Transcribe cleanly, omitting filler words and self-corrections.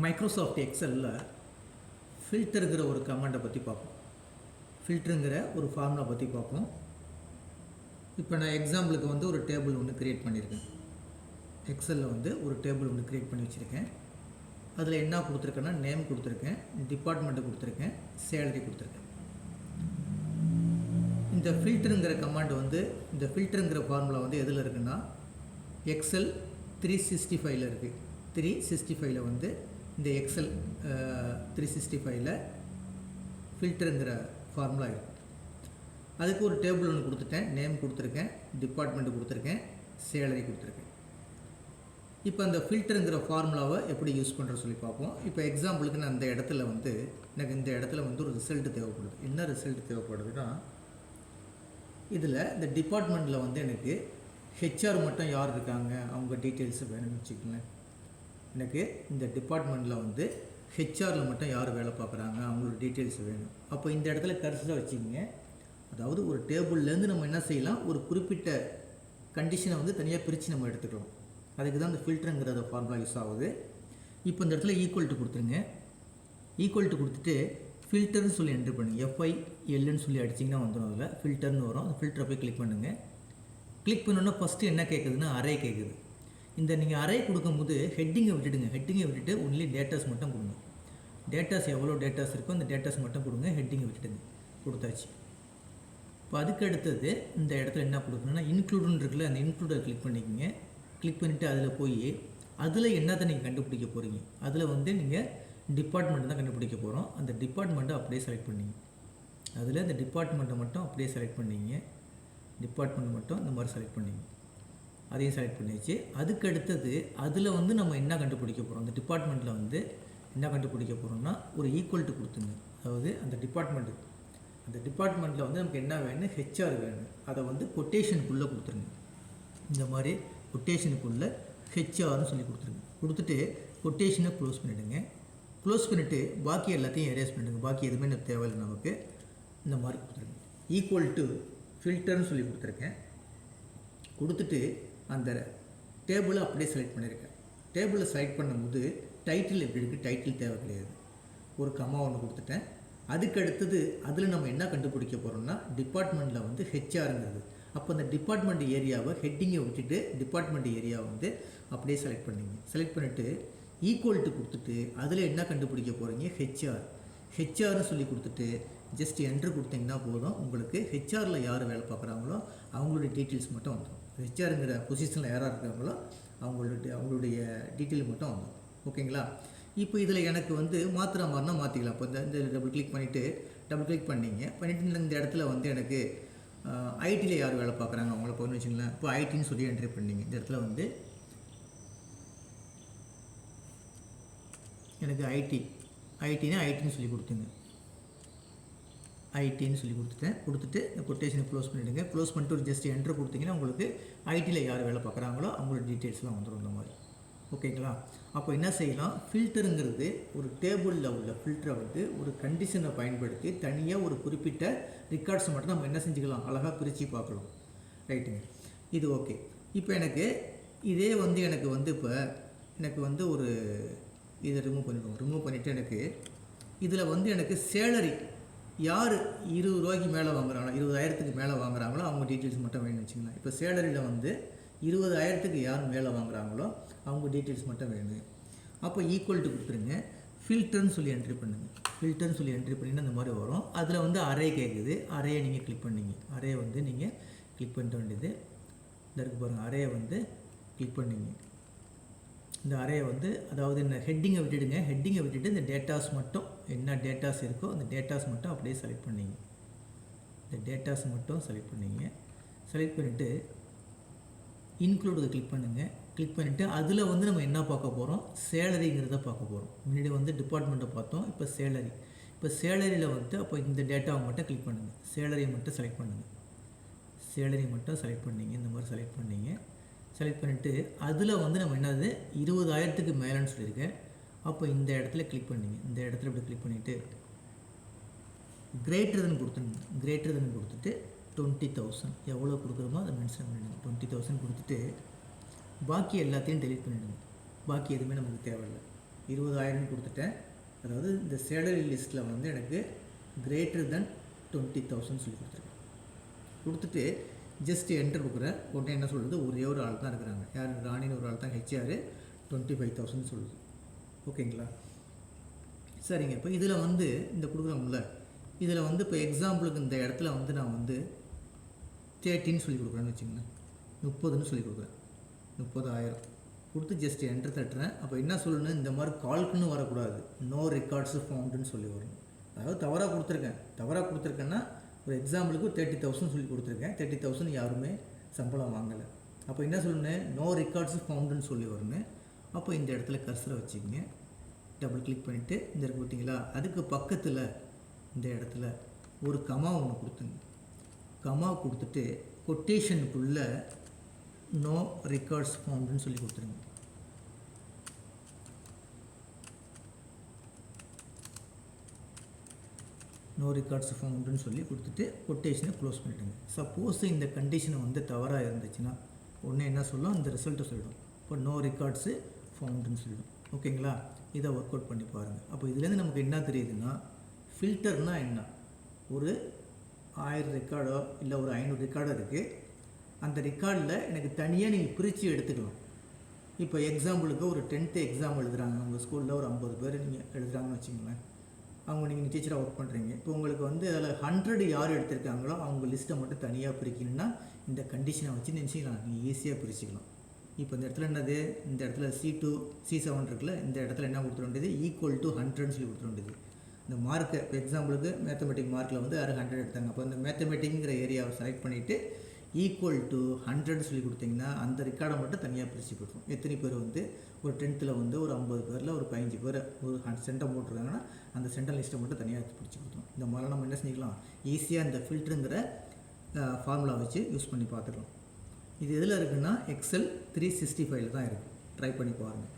Microsoft எக்ஸலில் ஃபில்டருங்கிற ஒரு கமாண்டை பற்றி பார்ப்போம். ஃபில்டருங்கிற ஒரு ஃபார்முலா பற்றி பார்ப்போம். இப்போ நான் எக்ஸாம்பிளுக்கு வந்து ஒரு டேபிள் ஒன்று க்ரியேட் பண்ணியிருக்கேன். எக்ஸலில் வந்து ஒரு டேபிள் ஒன்று க்ரியேட் பண்ணி வச்சுருக்கேன். அதில் என்ன கொடுத்துருக்கேன்னா நேம் கொடுத்துருக்கேன், டிபார்ட்மெண்ட்டு கொடுத்துருக்கேன், சேலரி கொடுத்துருக்கேன். இந்த ஃபில்டருங்கிற கமாண்ட் வந்து இந்த ஃபில்டருங்கிற ஃபார்முலா வந்து எதில் இருக்குன்னா எக்ஸல் 365 இருக்குது. 365 வந்து இந்த எக்ஸல் 365 ஃபில்டருங்கிற ஃபார்முலா இருக்குது. அதுக்கு ஒரு டேபிள் ஒன்று கொடுத்துட்டேன், நேம் கொடுத்துருக்கேன், டிபார்ட்மெண்ட்டு கொடுத்துருக்கேன், சேலரி கொடுத்துருக்கேன். இப்போ அந்த ஃபில்டருங்கிற ஃபார்முலாவை எப்படி யூஸ் பண்ணுற சொல்லி பார்ப்போம். இப்போ எக்ஸாம்பிளுக்கு நான் இந்த இடத்துல வந்து எனக்கு இந்த இடத்துல வந்து ஒரு ரிசல்ட் தேவைப்படுது. என்ன ரிசல்ட் தேவைப்படுதுன்னா இதில் இந்த டிபார்ட்மெண்ட்டில் வந்து எனக்கு ஹெச்ஆர் மட்டும் யார் இருக்காங்க அவங்க டீட்டெயில்ஸு வேணும்னு வச்சுக்கோங்களேன். எனக்கு இந்த டிபார்ட்மெண்ட்டில் வந்து ஹெச்ஆரில் மட்டும் யார் வேலை பார்க்குறாங்க அவங்களோட டீட்டெயில்ஸ் வேணும். அப்போ இந்த இடத்துல கர்சராக வச்சுக்கோங்க. அதாவது ஒரு டேபிள்லேருந்து நம்ம என்ன செய்யலாம், ஒரு குறிப்பிட்ட கண்டிஷனை வந்து தனியாக பிரித்து நம்ம எடுத்துக்கலாம். அதுக்கு தான் இந்த ஃபில்டருங்கிற ஃபார்முலா யூஸ் ஆகுது. இப்போ இந்த இடத்துல ஈக்குவல் டு கொடுத்துருங்க. ஈக்குவல் டு கொடுத்துட்டு ஃபில்டர்னு சொல்லி என்ட்ரு பண்ணுங்கள். FILன்னு சொல்லி அடிச்சிங்கன்னா வந்துடும். அதில் ஃபில்டர்னு வரும். அந்த ஃபில்டரை போய் கிளிக் பண்ணுங்கள். கிளிக் பண்ணோன்னா ஃபஸ்ட்டு என்ன கேட்குதுன்னா அரே கேட்குது. இந்த நீங்கள் அரே கொடுக்கும்போது ஹெட்டிங்கை விட்டுடுங்க. ஹெட்டிங்கை விட்டுட்டு ஒன்லி டேட்டாஸ் மட்டும் கொடுங்க. டேட்டாஸ் எவ்வளோ டேட்டாஸ் இருக்கோ அந்த டேட்டாஸ் மட்டும் கொடுங்க. ஹெட்டிங்கை விட்டுடுங்க. கொடுத்தாச்சு. இப்போ அதுக்கு அடுத்தது இந்த இடத்துல என்ன கொடுக்கணுன்னா இன்க்ளூடுன்னு இருக்குல்ல, அந்த இன்க்ளூடை கிளிக் பண்ணிக்கோங்க. கிளிக் பண்ணிவிட்டு அதில் போய் அதில் என்னத்தை நீங்கள் கண்டுபிடிக்க போகிறீங்க. அதில் வந்து நீங்கள் டிபார்ட்மெண்ட் தான் கண்டுபிடிக்க போகிறோம். அந்த டிபார்ட்மெண்ட்டை அப்படியே செலக்ட் பண்ணிங்க. அதில் அந்த டிபார்ட்மெண்ட்டை மட்டும் அப்படியே செலக்ட் பண்ணிங்க. டிபார்ட்மெண்ட் மட்டும் இந்த மாதிரி செலக்ட் பண்ணிங்க. அதையும் செலக்ட் பண்ணிடுச்சு. அதுக்கு அடுத்தது அதில் வந்து நம்ம என்ன கண்டுபிடிக்க போகிறோம், அந்த டிபார்ட்மெண்ட்டில் வந்து என்ன கண்டுபிடிக்க போகிறோம்னா ஒரு ஈக்குவல் டு கொடுத்துங்க. அதாவது அந்த டிபார்ட்மெண்ட்டில் வந்து நமக்கு என்ன வேணும், ஹெச்ஆர் வேணும். அதை வந்து கொட்டேஷனுக்குள்ளே கொடுத்துருங்க. இந்த மாதிரி கொட்டேஷனுக்குள்ளே ஹெச்ஆர்னு சொல்லி கொடுத்துருங்க. கொடுத்துட்டு கொட்டேஷனை க்ளோஸ் பண்ணிவிடுங்க. க்ளோஸ் பண்ணிவிட்டு பாக்கி எல்லாத்தையும் எரேஸ் பண்ணிவிடுங்க. பாக்கி எதுவுமே எனக்கு தேவையில்லை நமக்கு. இந்த மாதிரி கொடுத்துருங்க. ஈக்குவல் டு ஃபில்டர்னு சொல்லி கொடுத்துருக்கேன். கொடுத்துட்டு அந்த டேபிளை அப்படியே செலக்ட் பண்ணியிருக்கேன். டேபிளை செலக்ட் பண்ணும்போது டைட்டில் எப்படி இருக்குது, டைட்டில் தேவை கிடையாது. ஒரு கம்மா ஒன்று கொடுத்துட்டேன். அதுக்கு அடுத்தது அதில் நம்ம என்ன கண்டுபிடிக்க போகிறோம்னா டிபார்ட்மெண்ட்டில் வந்து ஹெச்ஆருங்கிறது. அப்போ அந்த டிபார்ட்மெண்ட் ஏரியாவை ஹெட்டிங்கை விட்டுட்டு டிபார்ட்மெண்ட் ஏரியாவை வந்து அப்படியே செலக்ட் பண்ணிங்க. செலக்ட் பண்ணிவிட்டு ஈக்குவல் டு கொடுத்துட்டு அதில் என்ன கண்டுபிடிக்க போகிறீங்க, ஹெச்ஆர்னு சொல்லி கொடுத்துட்டு ஜஸ்ட் என்ட்ரு கொடுத்தீங்கன்னா போதும். உங்களுக்கு ஹெச்ஆரில் யார் வேலை பார்க்குறாங்களோ அவங்களுடைய டீட்டெயில்ஸ் மட்டும் வந்துடும். ஹெச்ஆருங்கிற பொசிஷனில் யாராக இருக்காங்களோ அவங்களுடைய டீட்டெயில் மட்டும் வந்துடும். ஓகேங்களா? இப்போ இதில் எனக்கு வந்து மாற்றுற மாதிரினா மாற்றிக்கலாம். இப்போ இந்த டபுள் கிளிக் பண்ணிவிட்டு இந்த இடத்துல வந்து எனக்கு ஐடியில் யார் வேலை பார்க்குறாங்க அவங்கள போய் வச்சுங்களேன். இப்போ ஐடின்னு சொல்லி என்ட்ரி பண்ணிங்க. இந்த இடத்துல வந்து எனக்கு ஐடின்னு சொல்லி கொடுத்துங்க. ஐடின்னு சொல்லி கொடுத்துட்டு இந்த கொட்டேஷனை க்ளோஸ் பண்ணிவிடுங்க. க்ளோஸ் பண்ணிட்டு ஒரு ஜஸ்ட் என்ட்ரு கொடுத்தீங்கன்னா உங்களுக்கு ஐடியில் யார் வேலை பார்க்குறாங்களோ அவங்களோட டீட்டெயில்ஸ்லாம் வந்துடும். இந்த மாதிரி ஓகேங்களா? அப்போ என்ன செய்யலாம், ஃபில்டருங்கிறது ஒரு டேபிளில் உள்ள ஃபில்டரை வந்து ஒரு கண்டிஷனை பயன்படுத்தி தனியாக ஒரு குறிப்பிட்ட ரெக்கார்ட்ஸை மட்டும் நம்ம என்ன செஞ்சுக்கலாம், அழகாக பிரித்து பார்க்கலாம். ரைட்டுங்க, இது ஓகே. இப்போ எனக்கு இதே வந்து எனக்கு வந்து ஒரு இதை ரிமூவ் பண்ணிவிட்டு எனக்கு இதில் வந்து எனக்கு சேலரி யார் 20 ரூபாய்க்கு மேலே வாங்குறாங்களோ, 20,000க்கு மேலே வாங்குறாங்களோ அவங்க டீட்டெயில்ஸ் மட்டும் வேணும்னு வச்சுக்கலாம். இப்போ சேலரியில் வந்து 20,000க்கு யார் மேலே வாங்குறாங்களோ அவங்க டீட்டெயில்ஸ் மட்டும் வேணும். அப்போ ஈக்குவல் டு கொடுத்துருங்க. ஃபில்டர்னு சொல்லி என்ட்ரி பண்ணுங்கள். ஃபில்டர்னு சொல்லி என்ட்ரி பண்ணிங்கன்னா இந்த மாதிரி வரும். அதில் வந்து அரே கேட்குது. அரையை நீங்கள் கிளிக் பண்ணிங்க. அரே வந்து நீங்கள் கிளிக் பண்ணிட்ட வேண்டியது இந்த இருக்குது பாருங்கள். அரையை வந்து கிளிக் பண்ணிங்க. இந்த அரையை வந்து அதாவது இந்த ஹெட்டிங்கை விட்டுடுங்க. ஹெட்டிங்கை விட்டுட்டு இந்த டேட்டாஸ் மட்டும் என்ன டேட்டாஸ் இருக்கோ அந்த டேட்டாஸ் மட்டும் அப்படியே செலக்ட் பண்ணிங்க. இந்த டேட்டாஸ் மட்டும் செலக்ட் பண்ணிங்க. செலக்ட் பண்ணிவிட்டு இன்க்ளூடு கிளிக் பண்ணுங்கள். கிளிக் பண்ணிவிட்டு அதில் வந்து நம்ம என்ன பார்க்க போகிறோம், சேலரிங்கிறத பார்க்க போகிறோம். முன்னாடி வந்து டிபார்ட்மெண்ட்டை பார்த்தோம். இப்போ சேலரி. இப்போ சேலரியில் வந்து அப்போ இந்த டேட்டாவை மட்டும் கிளிக் பண்ணுங்கள். சேலரியை மட்டும் செலக்ட் பண்ணுங்கள். சேலரி மட்டும் செலக்ட் பண்ணிங்க. இந்த மாதிரி செலக்ட் பண்ணிங்க. செலக்ட் பண்ணிவிட்டு அதில் வந்து நம்ம என்னது 20,000க்கு மேலேன்னு சொல்லியிருக்கேன். அப்போ இந்த இடத்துல கிளிக் பண்ணிங்க. இந்த இடத்துல இப்படி கிளிக் பண்ணிவிட்டு கிரேட்டர் தென் கொடுத்துருங்க. கிரேட்டர் தென் கொடுத்துட்டு 20,000 எவ்வளோ கொடுக்குறோமோ அதை மென்ஷன் பண்ணிவிடுங்க. 20,000 கொடுத்துட்டு பாக்கி எல்லாத்தையும் டெலீட் பண்ணிவிடுங்க. பாக்கி எதுவுமே நமக்கு தேவையில்லை. 20,000 கொடுத்துட்டேன். அதாவது இந்த சேலரி லிஸ்ட்டில் வந்து எனக்கு கிரேட்டர் தென் 20,000 சொல்லி கொடுத்துருக்கேன். கொடுத்துட்டு ஜஸ்ட் என்ட்ரு கொடுக்குறேன். உடனே என்ன சொல்கிறது, ஒரே ஒரு ஆள் தான் இருக்கிறாங்க. யார், ராணின்னு ஒரு ஆள் தான். ஹெச்ஆர் 25,000 சொல்லுது. ஓகேங்களா? சரிங்க. இப்போ இதில் வந்து இந்த கொடுக்குறோம்ல, இதில் வந்து இப்போ எக்ஸாம்பிளுக்கு இந்த இடத்துல வந்து நான் வந்து 30 சொல்லி கொடுக்குறேன்னு வச்சுங்களேன். 30ன்னு சொல்லி கொடுக்குறேன். 30,000 கொடுத்து ஜஸ்ட் என்ட்ரு தட்டுறேன். அப்போ என்ன சொல்லணும், இந்த மாதிரி கால்க்குன்னு வரக்கூடாது. நோ ரெக்கார்ட்ஸு ஃபவுண்டுன்னு சொல்லி வரும். அதாவது தவறாக கொடுத்துருக்கேன்னா ஒரு எக்ஸாம்பிளுக்கு 30,000 சொல்லி கொடுத்துருக்கேன். 30,000 யாருமே சம்பளம் வாங்கலை. அப்போ என்ன சொல்லணும், நோ ரெக்கார்ட்ஸு ஃபவுண்டுன்னு சொல்லி வரணும். அப்போ இந்த இடத்துல கர்சரை வச்சுக்கோங்க. டபுள் கிளிக் பண்ணிவிட்டு இந்த இருக்கு பார்த்தீங்களா, அதுக்கு பக்கத்தில் இந்த இடத்துல ஒரு கமா ஒன்று கொடுத்துங்க. கமா கொடுத்துட்டு கொட்டேஷனுக்குள்ளே நோ ரெக்கார்ட்ஸ் ஃபவுண்டுன்னு சொல்லி கொடுத்துருங்க. நோ ரெக்கார்ட்ஸ் ஃபவுண்டுன்னு சொல்லி கொடுத்துட்டு கொட்டேஷனை க்ளோஸ் பண்ணிவிடுங்க. சப்போஸ் இந்த கண்டிஷனை வந்து தவறாக இருந்துச்சுன்னா ஒன்று என்ன சொல்லும், இந்த ரிசல்ட்டை சொல்லிடும். இப்போ நோ ரெக்கார்ட்ஸு ஃபவுண்டுன்னு சொல்லிடும். ஓகேங்களா? இதை ஒர்க் அவுட் பண்ணி பாருங்கள். அப்போ இதுலேருந்து நமக்கு என்ன தெரியுதுன்னா, ஃபில்டர்னால் என்ன, ஒரு 1000 ரெக்கார்டோ இல்லை ஒரு 500 ரெக்கார்டோ இருக்குது. அந்த ரெக்கார்டில் எனக்கு தனியாக நீங்கள் பிரித்து எடுத்துக்கலாம். இப்போ எக்ஸாம்பிளுக்கு ஒரு 10th எக்ஸாம் எழுதுகிறாங்க. உங்கள் ஸ்கூலில் ஒரு 50 பேர் நீங்கள் எழுதுகிறாங்கன்னு வச்சுக்கோங்களேன். அவங்க நீங்கள் டீச்சராக ஒர்க் பண்ணுறீங்க. இப்போ உங்களுக்கு வந்து அதில் 100 யார் எடுத்திருக்காங்களோ அவங்க லிஸ்ட்டை மட்டும் தனியாக பிரிக்கணும்னா இந்த கண்டிஷனை வச்சு நினச்சிக்கலாம், நீங்கள் ஈஸியாக பிரிச்சுக்கலாம். இப்போ இந்த இடத்துல என்னது, இந்த இடத்துல C2 C7 இருக்குல்ல, இந்த இடத்துல என்ன கொடுத்துட வேண்டியது, ஈக்குவல் டு 100ன்னு சொல்லி கொடுத்துட வேண்டியது. இந்த மார்க்கை இப்போ எக்ஸாம்பிளுக்கு மேத்தமெட்டிக் மார்க்கில் வந்து 100 எடுத்தாங்க. அப்போ இந்த மேத்தமெட்டிக்ங்கிற ஏரியாவை செலக்ட் பண்ணிவிட்டு ஈக்குவல் டு 100 சொல்லி கொடுத்தீங்கன்னா அந்த ரெக்கார்டை மட்டும் தனியாக பிரித்து போட்டுரும். எத்தனை பேர் வந்து ஒரு 10th வந்து ஒரு 50 பேரில் ஒரு 15 பேர் ஒரு சென்டம் போட்டிருக்காங்கன்னா அந்த சென்டம் லிஸ்ட்டை மட்டும் தனியாக பிடிச்சி கொடுத்துரும். இந்த மாதிரிலாம் நம்ம என்ன செஞ்சுக்கலாம், ஈஸியாக இந்த ஃபில்டருங்கிற ஃபார்முலா வச்சு யூஸ் பண்ணி பார்த்துக்கலாம். இது எதில் இருக்குன்னா எக்ஸல் 365 தான் இருக்குது. ட்ரை பண்ணி பாருங்கள்.